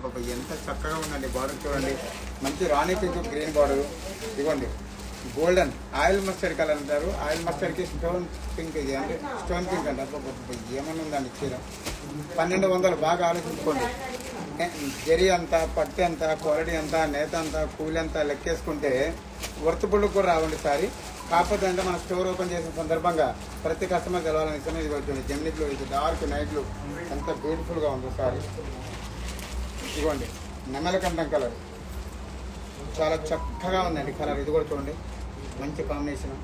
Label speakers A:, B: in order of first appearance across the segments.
A: బాబా ఎంత చక్కగా ఉందండి. బార్డర్ చూడండి, మంచి రాణి పింక్ గ్రీన్ బార్డర్. ఇవ్వండి గోల్డెన్ ఆయిల్ మస్టర్డ్ కలర్ అంటారు. ఆయిల్ మస్టర్డ్కి స్టోన్ పింక్, ఇది అంటే స్టోన్ పింక్ అంటారు. ఏమన్నా ఉందండి చీర 1200. బాగా ఆలోచించుకోండి. జరీ అంతా, పట్టు అంతా, క్వాలిటీ అంతా, నేత అంతా, కూలి అంతా లెక్కేసుకుంటే వర్తబుల్ కూడా రావండి సారీ. కాకపోతే అంటే మన స్టోర్ ఓపెన్ చేసిన సందర్భంగా ప్రతి కస్టమర్ తెలవాలని ఇష్టం. ఇది వచ్చింది జెమినీ బ్లూ, ఇది డార్క్ నైట్ బ్లూ, ఎంత బ్యూటిఫుల్గా ఉంది సారీ. ఇదిగోండి నెమలకంఠం కలర్, చాలా చక్కగా ఉందండి కలర్. ఇది కూడా చూడండి మంచి కాంబినేషన్.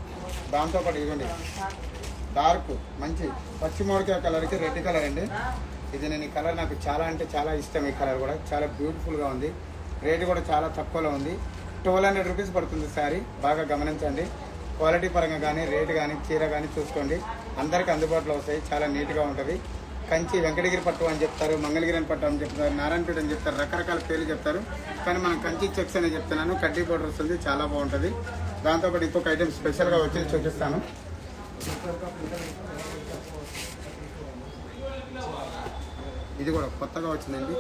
A: దాంతోపాటు ఇదిగోండి డార్క్ మంచి పచ్చి మామిడికాయ కలర్కి రెడ్ కలర్ అండి. ఇది నేను ఈ కలర్ నాకు చాలా అంటే చాలా ఇష్టం. ఈ కలర్ కూడా చాలా బ్యూటిఫుల్గా ఉంది. రేటు కూడా చాలా తక్కువలో ఉంది. 1200 రూపీస్ పడుతుంది శారీ. బాగా గమనించండి. క్వాలిటీ పరంగా కానీ రేటు కానీ చీర కానీ చూసుకోండి. అందరికీ అందుబాటులో వస్తాయి. చాలా నీట్గా ఉంటుంది. కంచి వెంకటగిరి పట్టు అని చెప్తారు, మంగళగిరి పట్టు అని చెప్తారు, నారాయణపేట అని చెప్తారు, రకరకాల పేర్లు చెప్తారు. కానీ మనం కంచి చెక్స్ అని చెప్తున్నాను. కడ్డీ పౌడర్ వస్తుంది, చాలా బాగుంటుంది. దాంతోపాటు ఇంకొక ఐటెం స్పెషల్గా వచ్చి చూపిస్తాను. ఇది కూడా కొత్తగా వచ్చిందండి.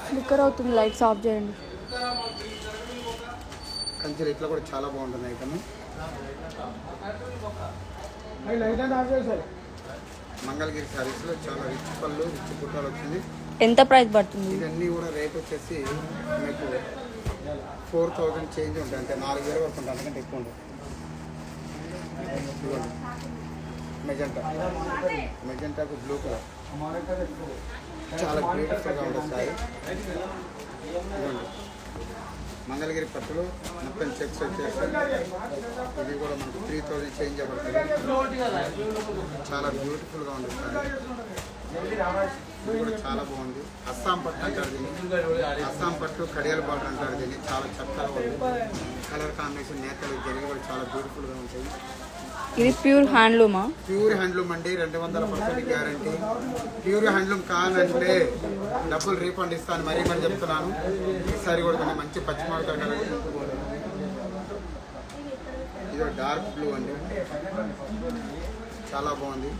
B: ఫ్లిక్కర్ అవుతుంది, లైట్స్ ఆఫ్ చేయండి.
A: కంచి ఇట్లా కూడా చాలా బాగుంటుంది ఐటమ్. మంగళగిరి శారీస్లో చాలా రిచ్ పళ్ళు, రిచ్ బుట్టాలు వచ్చింది.
B: ఎంత ప్రైస్ పడుతుంది?
A: ఇవన్నీ కూడా రేట్ వచ్చేసి మీకు 4000 చేంజ్ ఉంటుంది. అంటే 4000 వరకు ఉంటుంది, అంతకంటే ఎక్కువ ఉంటుంది. మెజెంటాకు బ్లూ కలర్ చాలా బ్యూటిఫుల్గా ఉంటుంది సారీ. మంగళగిరి పట్టులో మొత్తం చెక్స్ వచ్చేసి ఇది కూడా మనకు 3000 చేంజ్ పడుతుంది. చాలా బ్యూటిఫుల్గా ఉంటుంది సారీ. ఇది కూడా చాలా బాగుంది. అస్సాం పట్టు అంటారు దీన్ని. అస్సాం పట్టు కడియాల బార్డర్ అంటారు దీన్ని. చాలా చక్కగా ఉంది. కలర్ కాంబినేషన్, నేతలు జరిగి కూడా చాలా బ్యూటిఫుల్గా ఉంటాయి.
B: ఇది ప్యూర్ హ్యాండ్లూమా?
A: ప్యూర్ హ్యాండ్లూమ్ అండి, 200% గ్యారంటీ. ప్యూర్ హ్యాండ్లూమ్ కావాలంటే డబ్బులు రీఫండ్ ఇస్తాను. మరీ చెప్తున్నాను. ఈసారి కూడా కొన్ని మంచి పచ్చిమిరపకాయ కలర్. ఇది డార్క్ బ్లూ అండి, చాలా బాగుంది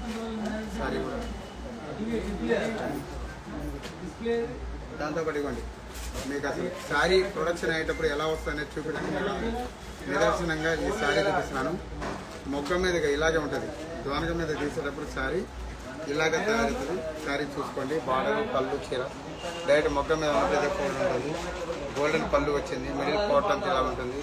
A: సారీ కూడా. దాంతోపాటు ఇవ్వండి మీకు అసలు శారీ ప్రొడక్షన్ అయ్యేటప్పుడు ఎలా వస్తుందనేది చూపించడానికి నిదర్శనంగా ఈ శారీ చూపిస్తున్నాను. మొగ్గ మీదగా ఇలాగే ఉంటుంది. దోనగ మీద తీసేటప్పుడు శారీ ఇలాగే తయారవుతుంది. శారీ చూసుకోండి. బార్డర్, పళ్ళు, చీర డైరెక్ట్ మొగ్గ మీద ఉంటుంది. పౌడర్ ఉంటుంది, గోల్డెన్ పళ్ళు వచ్చింది. మిడిల్ పార్ట్ అంతా ఇలా ఉంటుంది.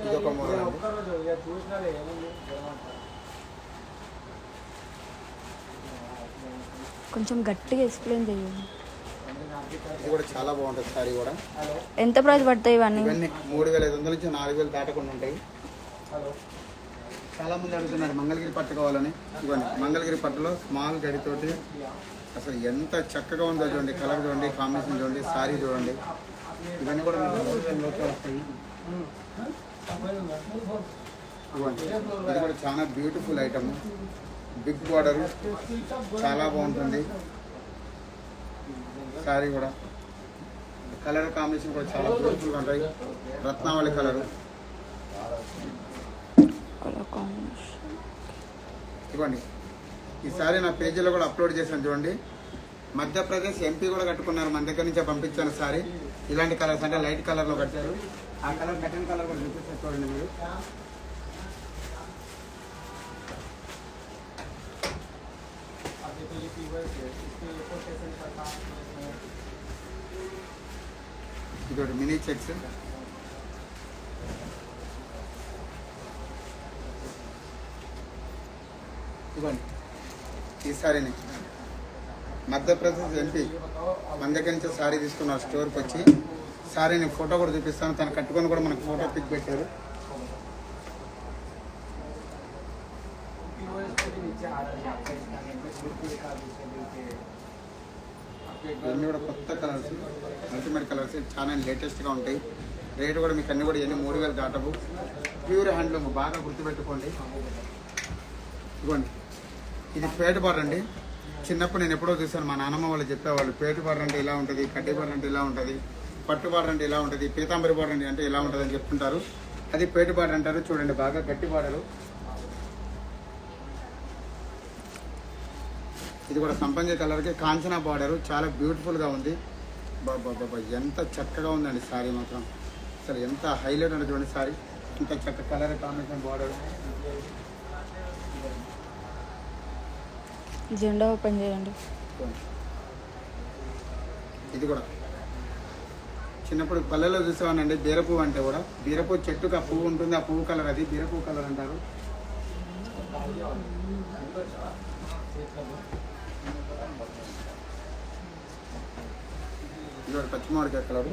A: ఇదొక మోడల్ అండి.
B: కొంచెం గట్టిగా ఎక్స్ప్లెయిన్ చేయండి.
A: ఇది కూడా చాలా బాగుంటుంది సారీ కూడా.
B: ఎంత ప్రైస్ పడతాయి ఇవన్నీ?
A: 3500 నుంచి 4000 దాటకుండా ఉంటాయి. చాలా మంది అడుగుతున్నారు మంగళగిరి పట్టు కావాలని. ఇవ్వండి మంగళగిరి పట్టులో స్మాల్ గడితోటి అసలు ఎంత చక్కగా ఉందో చూడండి. కలర్ చూడండి, కాంబినేషన్ చూడండి, సారీ చూడండి. ఇవన్నీ కూడా 3000 వస్తాయి. ఇవ్వండి ఇది కూడా చాలా బ్యూటిఫుల్ ఐటమ్. బిగ్ బార్డర్, చాలా బాగుంటుంది సారీ కూడా. కలర్ కాంబినేషన్ కూడా చాలా బ్యూటిఫుల్గా ఉంటాయి. రత్నావళి కలరు. ఇవ్వండి ఈ సారీ నా పేజీలో కూడా అప్లోడ్ చేశాను చూడండి. మధ్యప్రదేశ్ ఎంపీ కూడా కట్టుకున్నారు. మన దగ్గర నుంచే పంపించాను సారీ. ఇలాంటి కలర్స్ అంటే లైట్ కలర్లో కట్టారు. ఆ కలర్ కట్టిన కలర్ కూడా చూపిస్తారు చూడండి మీరు. ఇది మినీ చెక్స్. ఇవ్వండి ఈ సారీని మధ్యప్రదేశ్ ఎంపీ మన దగ్గర నుంచి సారీ తీసుకున్నారు. స్టోర్కి వచ్చి సారీని ఫోటో కూడా చూపిస్తాను. తను కట్టుకొని కూడా మనకు ఫోటో పిక్ పెట్టారు. ఇవన్నీ కూడా కొత్త కలర్స్, అల్టిమేట్ కలర్స్, చాలా లేటెస్ట్గా ఉంటాయి. రేటు కూడా మీకు అన్నీ కూడా ఇవన్నీ 3000 దాటవు. ప్యూర్ హ్యాండ్లూమ్ బాగా గుర్తుపెట్టుకోండి. ఇవ్వండి ఇది పేట బార్డర్ అండి. చిన్నప్పుడు నేను ఎప్పుడో చూసాను, మా నాన్నమ్మ వాళ్ళు చెప్పేవాళ్ళు పేటు బార్డర్ అంటే ఇలా ఉంటుంది, కడ్డీ బార్డర్ అంటే ఇలా ఉంటుంది, పట్టు బార్డర్ అంటే ఇలా ఉంటుంది, పీతాంబరి బార్డర్ అంటే ఇలా ఉంటుంది అని చెప్తుంటారు. అది పేటు బార్డర్ అంటారు. చూడండి బాగా గట్టి బార్డరు. ఇది కూడా సంపంగి కలర్కి కాంచనా బార్డరు, చాలా బ్యూటిఫుల్గా ఉంది. బాబా ఎంత చక్కగా ఉందండి శారీ మాత్రం. అసలు ఎంత హైలైట్ ఉంది చూడండి శారీ. ఇంత చక్క కలర్ కాంబినేషన్ బార్డర్.
B: జెండా ఓపెన్ చేయండి.
A: ఇది కూడా చిన్నప్పుడు పల్లెల్లో చూసేవానండి. బీరపువ్వు అంటే కూడా బీరపువ్వు చెట్టుకు ఆ పువ్వు ఉంటుంది, ఆ పువ్వు కలర్ అది బీరపువ్వు కలర్ అంటారు. ఇది పచ్చిమామిడికాయ కలర్.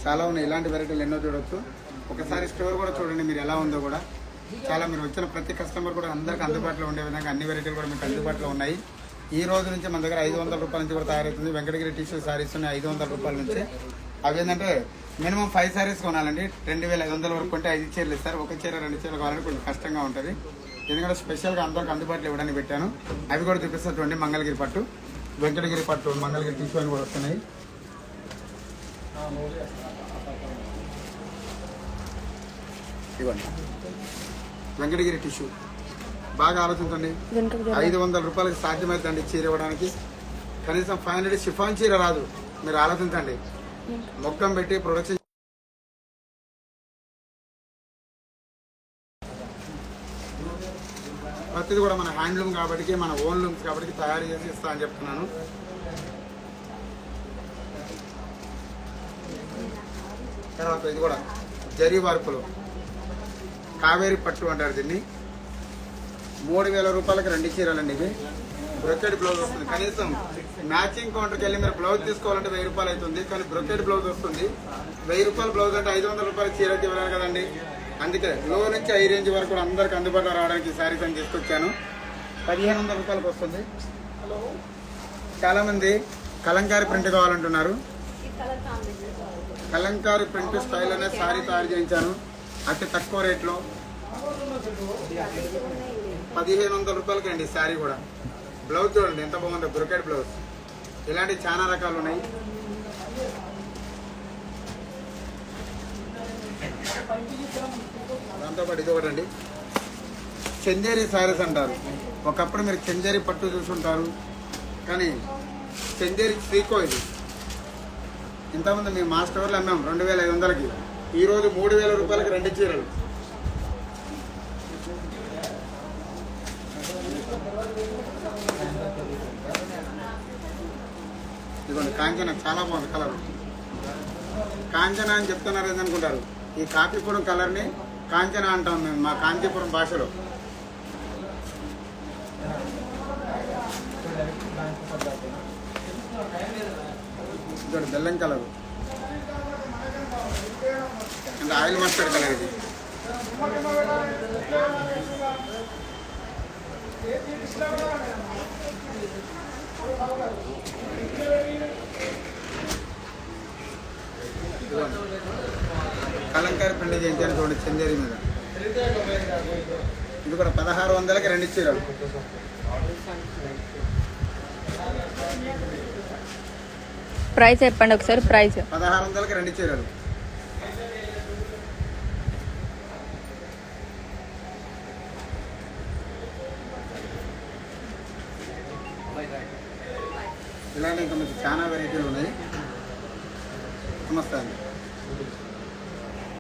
A: చాలా ఉన్నాయి, ఇలాంటి వెరైటీలు ఎన్నో చూడవచ్చు. ఒకసారి స్టోర్ కూడా చూడండి మీరు ఎలా ఉందో కూడా. చాలా మీరు వచ్చిన ప్రతి కస్టమర్ కూడా అందరికి అందుబాటులో ఉండే విధంగా అన్ని వెరైటీలు కూడా మీకు అందుబాటులో ఉన్నాయి. ఈ రోజు నుంచి మన దగ్గర 500 రూపాయల నుంచి కూడా తయారవుతుంది. వెంకటగిరి టిష్యూ శారీస్ ఉన్నాయి 500 రూపాయల నుంచి. అవి ఏంటంటే మినిమం 5 శారీస్ కొనాలండి. 2500 వరకు కొంటే 5 చీరలు ఇస్తారు. ఒక చీర 2 చీరలు కావాలంటే కొంచెం కష్టంగా ఉంటుంది. ఎందుకంటే స్పెషల్గా అందరికి అందుబాటులో ఇవ్వడానికి పెట్టాను. అవి కూడా చూపిస్తుంది. మంగళగిరి పట్టు, వెంకటగిరి పట్టు, మంగళగిరి టిష్యూ అని కూడా వస్తున్నాయి. ఇవ్వండి వెంకటగిరి టిష్యూ. బాగా ఆలోచించండి. 500 రూపాయలకి సాధ్యమవుతుందండి చీర ఇవ్వడానికి. కనీసం 500 షిఫాన్ చీర రాదు. మీరు ఆలోచించండి. మొక్కం పెట్టి ప్రొడక్షన్ ప్రతిది కూడా మన హ్యాండ్లూమ్ కాబట్టి, మన ఓన్ లూమ్స్ కాబట్టి తయారు చేసి ఇస్తా అని చెప్తున్నాను. తర్వాత ఇది కూడా జరీ వర్కులు, కావేరి పట్టు అంటారు దీన్ని. 3000 రూపాయలకి 2 చీరలండి ఇవి. బ్రొకెట్ బ్లౌజ్ వస్తుంది. కనీసం మ్యాచింగ్ కౌంటర్కి వెళ్ళి మీరు బ్లౌజ్ తీసుకోవాలంటే 1000 రూపాయలు అవుతుంది. కానీ బ్రొకెట్ బ్లౌజ్ వస్తుంది. 1000 రూపాయల బ్లౌజ్ అంటే 500 రూపాయల చీరకి ఇవ్వలేదు కదండి. అందుకే లో నుంచి హై రేంజ్ వరకు కూడా అందరికి అందుబాటులో రావడానికి శారీస్ అని తీసుకొచ్చాను. 1500 రూపాయలకు వస్తుంది. చాలామంది కలంకారీ ప్రింట్ కావాలంటున్నారు. కలంకారీ ప్రింట్ స్టైల్ అనే శారీ తయారు చేయించాను అతి తక్కువ రేట్లో. 1500 రూపాయలకి అండి శారీ కూడా. బ్లౌజ్ చూడండి ఎంత బాగుందో, బ్రొకెట్ బ్లౌజ్. ఇలాంటివి చాలా రకాలు ఉన్నాయి. దాంతోపాటు ఇది ఒకటండి చందేరి శారీస్ అంటారు. ఒకప్పుడు మీరు చందేరి పట్టు చూసుంటారు, కానీ చందేరి సీకో ఇది. ఇంతకుముందు మేము మా స్టోర్లో అమ్మాం 2500కి. ఈరోజు 3000 రూపాయలకి 2 చీరలు. ఇదిగోండి కాంచన, చాలా బాగుంది కలర్. కాంచన అని చెప్తున్నారు ఏందనుకుంటారు. ఈ కాంచీపురం కలర్ని కాంచన అంటాం మేము మా కాంచీపురం భాషలో. ఇక్కడ బెల్లం కలర్ అంటే ఆయిల్ మస్టర్డ్ కలర్ ఇది. కలంకారీ ప్రింట్ చేయించాను చూడండి చందేరి మీద. ఇది కూడా 1600కి 2 చీరలు.
B: ప్రైస్ చెప్పండి ఒకసారి. ప్రైస్
A: 1600కి 2 చీరలు. ఇలాంటి ఇంకా మీకు చాలా వెరైటీలు ఉన్నాయి. నమస్తే అండి.